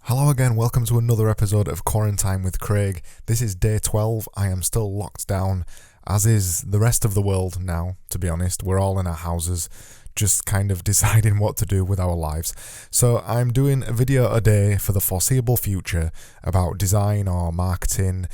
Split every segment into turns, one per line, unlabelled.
Hello again, welcome to another episode of Quarantine with Craig. This is day 12. I am still locked down, as is the rest of the world now, to be honest. We're all in our houses, just kind of deciding what to do with our lives. So I'm doing a video a day for the foreseeable future about design or marketing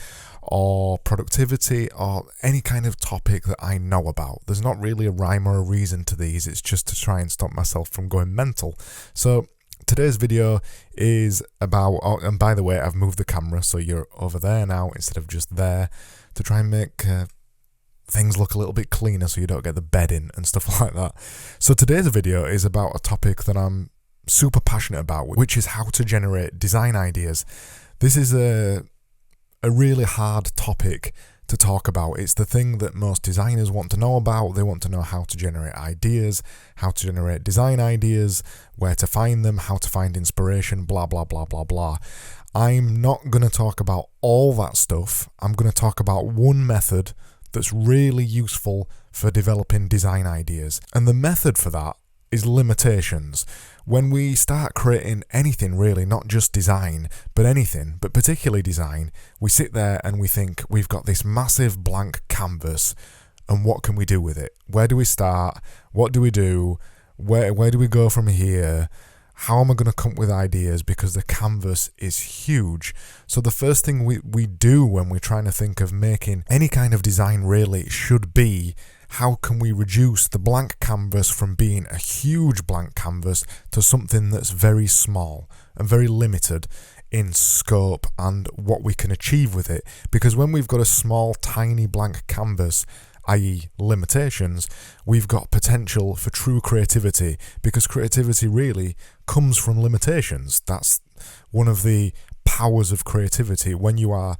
or productivity or any kind of topic that I know about. There's not really a rhyme or a reason to these, it's just to try and stop myself from going mental. So today's video is about, and by the way, I've moved the camera so you're over there now instead of just there to try and make things look a little bit cleaner so you don't get the bedding and stuff like that. So today's video is about a topic that I'm super passionate about, which is how to generate design ideas. This is a really hard topic to talk about. It's the thing that most designers want to know about. They want to know how to generate ideas, how to generate design ideas, where to find them, how to find inspiration, blah, blah, blah, blah, blah. I'm not going to talk about all that stuff. I'm going to talk about one method that's really useful for developing design ideas. And the method for that is limitations. When we start creating anything really, not just design, but anything, but particularly design, we sit there and we think we've got this massive blank canvas and what can we do with it? Where do we start? What do we do? Where do we go from here? How am I going to come up with ideas? Because the canvas is huge. So the first thing we do when we're trying to think of making any kind of design really should be, how can we reduce the blank canvas from being a huge blank canvas to something that's very small and very limited in scope and what we can achieve with it? Because when we've got a small, tiny blank canvas, i.e. limitations, we've got potential for true creativity, because creativity really comes from limitations. That's one of the powers of creativity. When you are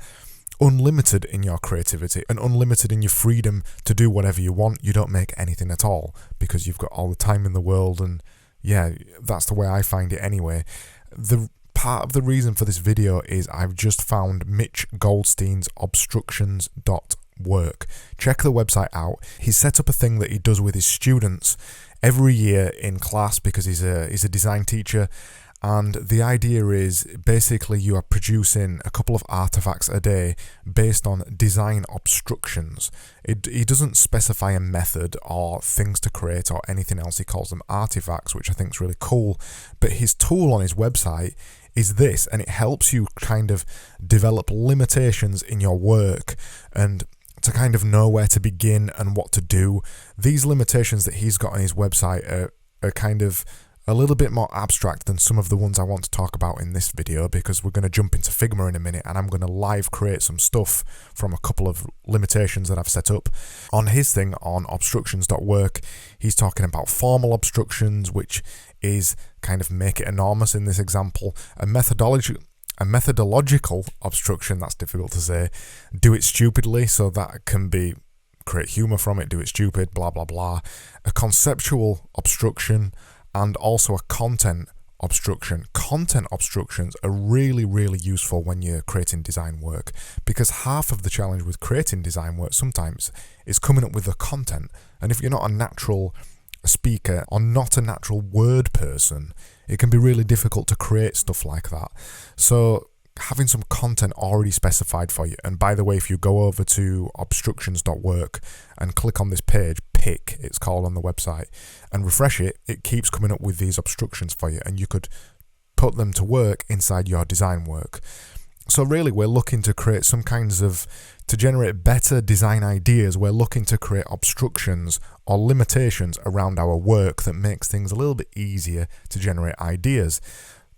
unlimited in your creativity and unlimited in your freedom to do whatever you want, you don't make anything at all because you've got all the time in the world. And yeah, that's the way I find it anyway. The part of the reason for this video is I've just found Mitch Goldstein's obstructions.work. Check the website out. He's set up a thing that he does with his students every year in class because he's a design teacher. And the idea is basically you are producing a couple of artifacts a day based on design obstructions. He doesn't specify a method or things to create or anything else. He calls them artifacts, which I think is really cool. But his tool on his website is this, and it helps you kind of develop limitations in your work and to kind of know where to begin and what to do. These limitations that he's got on his website are kind of a little bit more abstract than some of the ones I want to talk about in this video, because we're going to jump into Figma in a minute and I'm going to live create some stuff from a couple of limitations that I've set up. On his thing on obstructions.work, he's talking about formal obstructions, which is kind of make it enormous in this example. A methodological obstruction, that's difficult to say, do it stupidly, so that can be create humor from it, do it stupid, blah, blah, blah. A conceptual obstruction, and also a content obstruction. Content obstructions are really, really useful when you're creating design work, because half of the challenge with creating design work sometimes is coming up with the content. And if you're not a natural speaker or not a natural word person, it can be really difficult to create stuff like that. So having some content already specified for you, and by the way, if you go over to obstructions.work and click on this page, pick it's called on the website, and refresh it, it keeps coming up with these obstructions for you, and you could put them to work inside your design work. So really, we're looking to create some kinds of, to generate better design ideas, we're looking to create obstructions or limitations around our work that makes things a little bit easier to generate ideas.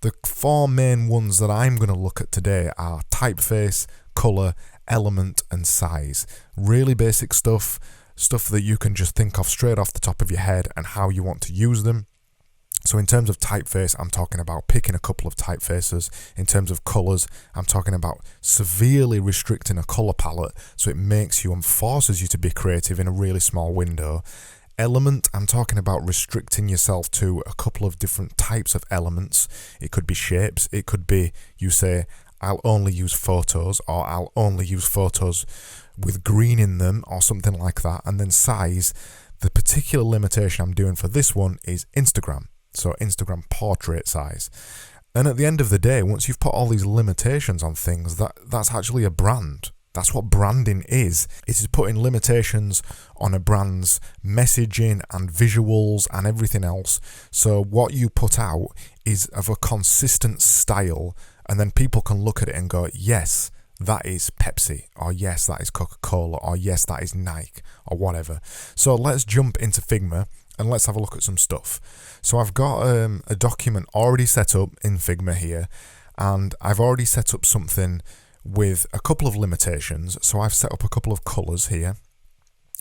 The four main ones that I'm going to look at today are typeface, color, element, and size. Really basic stuff that you can just think of straight off the top of your head and how you want to use them. So in terms of typeface, I'm talking about picking a couple of typefaces. In terms of colors, I'm talking about severely restricting a color palette so it makes you and forces you to be creative in a really small window. Element, I'm talking about restricting yourself to a couple of different types of elements. It could be shapes, it could be you say, I'll only use photos, or I'll only use photos with green in them, or something like that. And then size, the particular limitation I'm doing for this one is Instagram. So Instagram portrait size. And at the end of the day, once you've put all these limitations on things, that's actually a brand. That's what branding is. It is putting limitations on a brand's messaging and visuals and everything else. So what you put out is of a consistent style, and then people can look at it and go, yes, that is Pepsi, or yes, that is Coca-Cola, or yes, that is Nike, or whatever. So let's jump into Figma and let's have a look at some stuff. So I've got a document already set up in Figma here, and I've already set up something with a couple of limitations. So I've set up a couple of colours here.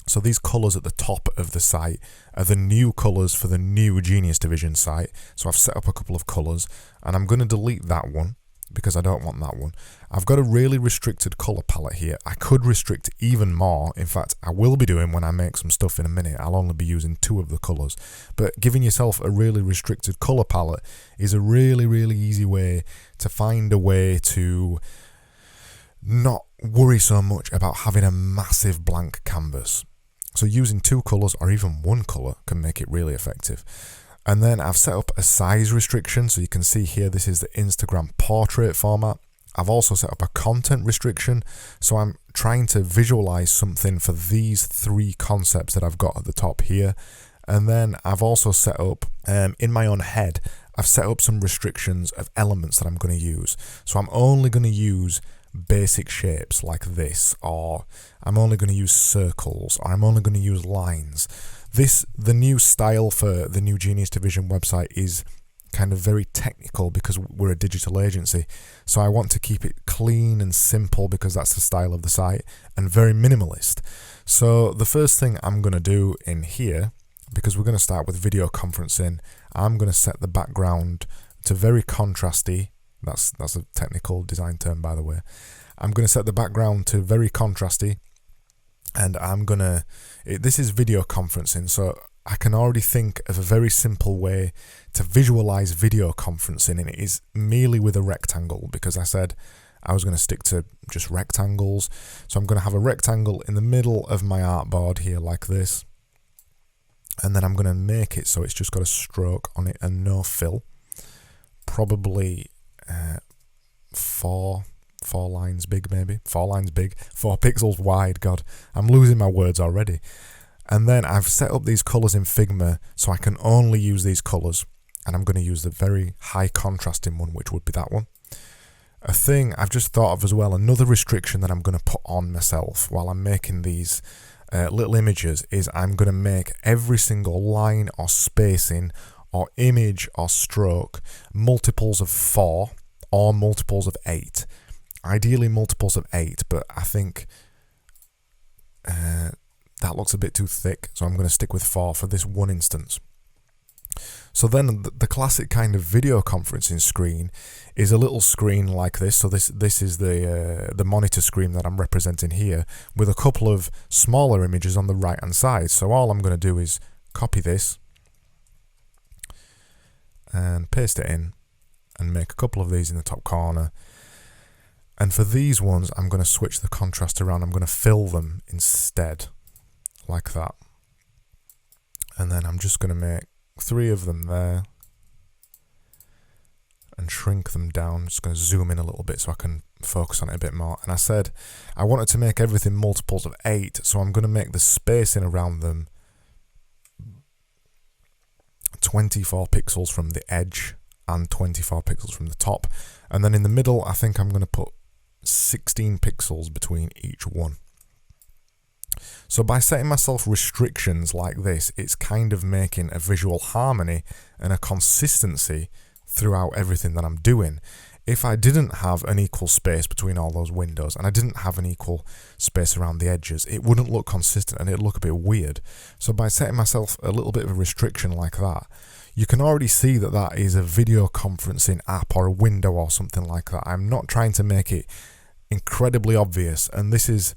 So these colours at the top of the site are the new colours for the new Genius Division site. So I've set up a couple of colours, and I'm going to delete that one because I don't want that one. I've got a really restricted colour palette here. I could restrict even more. In fact, I will be doing when I make some stuff in a minute. I'll only be using 2 of the colours. But giving yourself a really restricted colour palette is a really, really easy way to find a way to not worry so much about having a massive blank canvas. So using 2 colours or even 1 colour can make it really effective. And then I've set up a size restriction. So you can see here, this is the Instagram portrait format. I've also set up a content restriction. So I'm trying to visualize something for these 3 concepts that I've got at the top here. And then I've also set up, in my own head, I've set up some restrictions of elements that I'm going to use. So I'm only going to use basic shapes like this, or I'm only going to use circles, or I'm only going to use lines. The new style for the new Genius Division website is kind of very technical because we're a digital agency. So I want to keep it clean and simple because that's the style of the site, and very minimalist. So the first thing I'm going to do in here, because we're going to start with video conferencing, I'm going to set the background to very contrasty. That's a technical design term, by the way. I'm going to set the background to very contrasty, and this is video conferencing, so I can already think of a very simple way to visualize video conferencing, and it is merely with a rectangle, because I said I was going to stick to just rectangles. So I'm going to have a rectangle in the middle of my artboard here like this, and then I'm going to make it so it's just got a stroke on it and no fill, probably 4 lines big, maybe 4 lines big, 4 pixels wide. God, I'm losing my words already. And then I've set up these colors in Figma so I can only use these colors, and I'm going to use the very high contrasting one, which would be that one. A thing I've just thought of as well, another restriction that I'm going to put on myself while I'm making these little images, is I'm going to make every single line or spacing or image or stroke multiples of 4 or multiples of 8. Ideally multiples of 8, but I think that looks a bit too thick, so I'm going to stick with 4 for this one instance. So then the classic kind of video conferencing screen is a little screen like this. So this is the monitor screen that I'm representing here, with a couple of smaller images on the right hand side. So all I'm going to do is copy this and paste it in and make a couple of these in the top corner. And for these ones, I'm going to switch the contrast around. I'm going to fill them instead, like that. And then I'm just going to make 3 of them there and shrink them down. I'm just going to zoom in a little bit so I can focus on it a bit more. And I said I wanted to make everything multiples of 8, so I'm going to make the spacing around them 24 pixels from the edge and 24 pixels from the top. And then in the middle, I think I'm going to put 16 pixels between each one. So by setting myself restrictions like this, it's kind of making a visual harmony and a consistency throughout everything that I'm doing. If I didn't have an equal space between all those windows, and I didn't have an equal space around the edges, it wouldn't look consistent and it'd look a bit weird. So by setting myself a little bit of a restriction like that, you can already see that that is a video conferencing app or a window or something like that. I'm not trying to make it incredibly obvious, and this is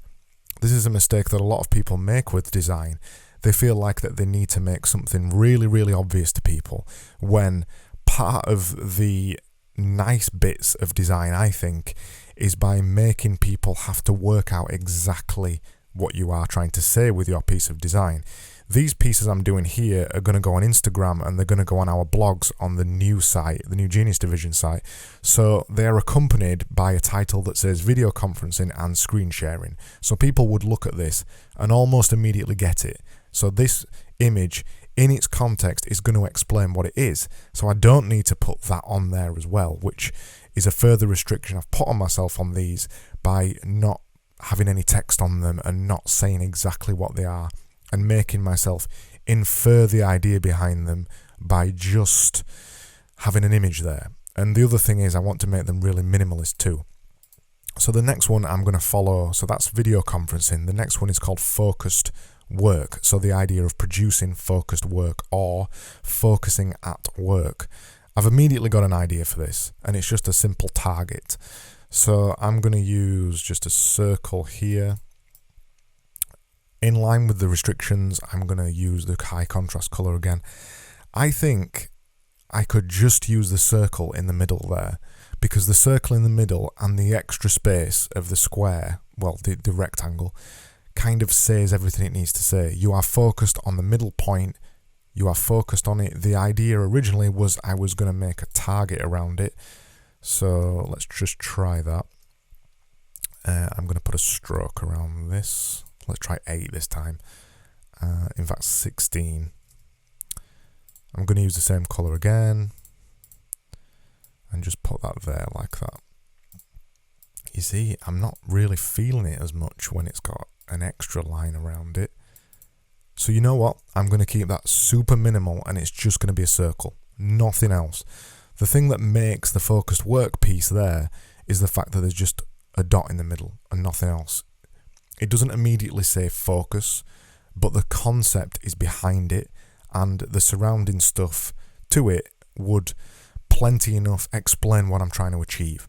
a mistake that a lot of people make with design. They feel like that they need to make something really, really obvious to people, when part of the nice bits of design, I think, is by making people have to work out exactly what you are trying to say with your piece of design. These pieces I'm doing here are going to go on Instagram, and they're going to go on our blogs on the new site, the new Genius Division site. So they're accompanied by a title that says video conferencing and screen sharing. So people would look at this and almost immediately get it. So this image in its context is going to explain what it is. So I don't need to put that on there as well, which is a further restriction I've put on myself on these by not having any text on them and not saying exactly what they are, and making myself infer the idea behind them by just having an image there. And the other thing is I want to make them really minimalist too. So the next one I'm going to follow, so that's video conferencing. The next one is called focused work. So the idea of producing focused work or focusing at work. I've immediately got an idea for this, and it's just a simple target. So I'm going to use just a circle here. In line with the restrictions, I'm going to use the high contrast color again. I think I could just use the circle in the middle there, because the circle in the middle and the extra space of the square, well, the rectangle, kind of says everything it needs to say. You are focused on the middle point. You are focused on it. The idea originally was I was going to make a target around it. So let's just try that. I'm going to put a stroke around this. Let's try 8 this time. In fact, 16. I'm going to use the same color again and just put that there like that. You see, I'm not really feeling it as much when it's got an extra line around it. So you know what? I'm going to keep that super minimal, and it's just going to be a circle, nothing else. The thing that makes the focused work piece there is the fact that there's just a dot in the middle and nothing else. It doesn't immediately say focus, but the concept is behind it, and the surrounding stuff to it would plenty enough explain what I'm trying to achieve.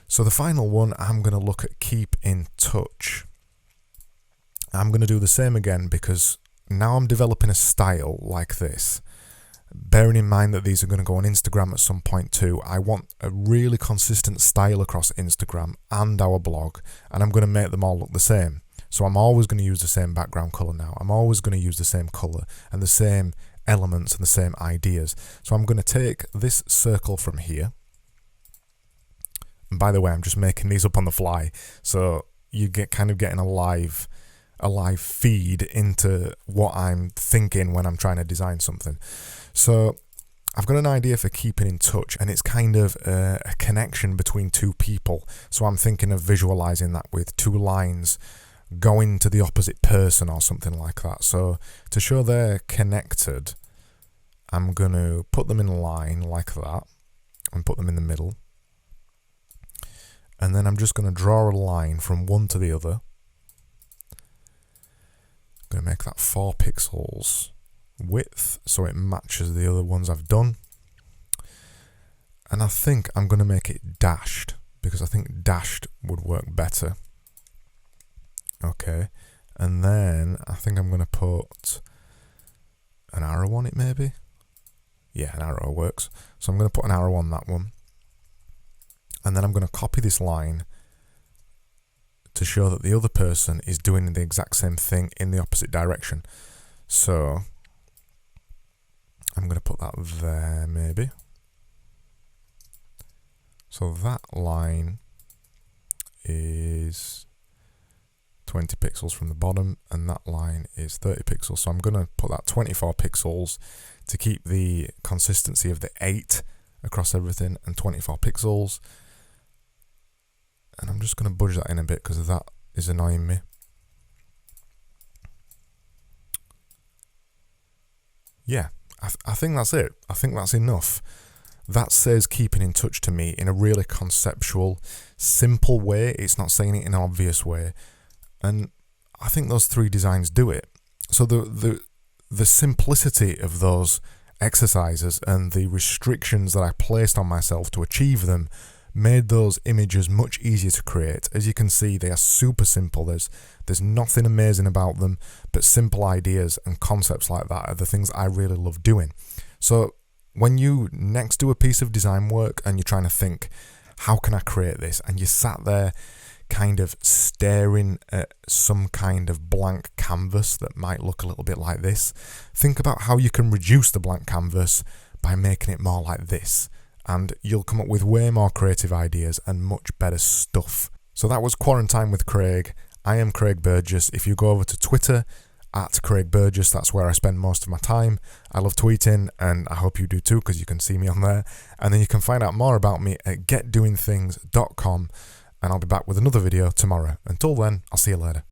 So the final one, I'm going to look at keep in touch. I'm going to do the same again, because now I'm developing a style like this. Bearing in mind that these are going to go on Instagram at some point too, I want a really consistent style across Instagram and our blog, and I'm going to make them all look the same. So I'm always going to use the same background color now. I'm always going to use the same color and the same elements and the same ideas. So I'm going to take this circle from here. And by the way, I'm just making these up on the fly, so you get kind of getting a live feed into what I'm thinking when I'm trying to design something. So I've got an idea for keeping in touch, and it's kind of a connection between two people. So I'm thinking of visualizing that with two lines going to the opposite person or something like that. So to show they're connected, I'm going to put them in a line like that and put them in the middle. And then I'm just going to draw a line from one to the other. I'm going to make that 4 pixels width so it matches the other ones I've done. And I think I'm going to make it dashed, because I think dashed would work better. Okay, and then I think I'm going to put an arrow on it maybe. Yeah, an arrow works. So I'm going to put an arrow on that one. And then I'm going to copy this line to show that the other person is doing the exact same thing in the opposite direction. So I'm going to put that there maybe. So that line is 20 pixels from the bottom, and that line is 30 pixels. So I'm going to put that 24 pixels to keep the consistency of the 8 across everything, and 24 pixels. And I'm just going to budge that in a bit because that is annoying me. Yeah, I think that's it. I think that's enough. That says keeping in touch to me in a really conceptual, simple way. It's not saying it in an obvious way. And I think those 3 designs do it. So the simplicity of those exercises and the restrictions that I placed on myself to achieve them made those images much easier to create. As you can see, they are super simple. There's nothing amazing about them, but simple ideas and concepts like that are the things I really love doing. So when you next do a piece of design work and you're trying to think, how can I create this? And you sat there kind of staring at some kind of blank canvas that might look a little bit like this, think about how you can reduce the blank canvas by making it more like this, and you'll come up with way more creative ideas and much better stuff. So that was Quarantine with Craig. I am Craig Burgess. If you go over to Twitter, at Craig Burgess, that's where I spend most of my time. I love tweeting, and I hope you do too, because you can see me on there. And then you can find out more about me at getdoingthings.com, and I'll be back with another video tomorrow. Until then, I'll see you later.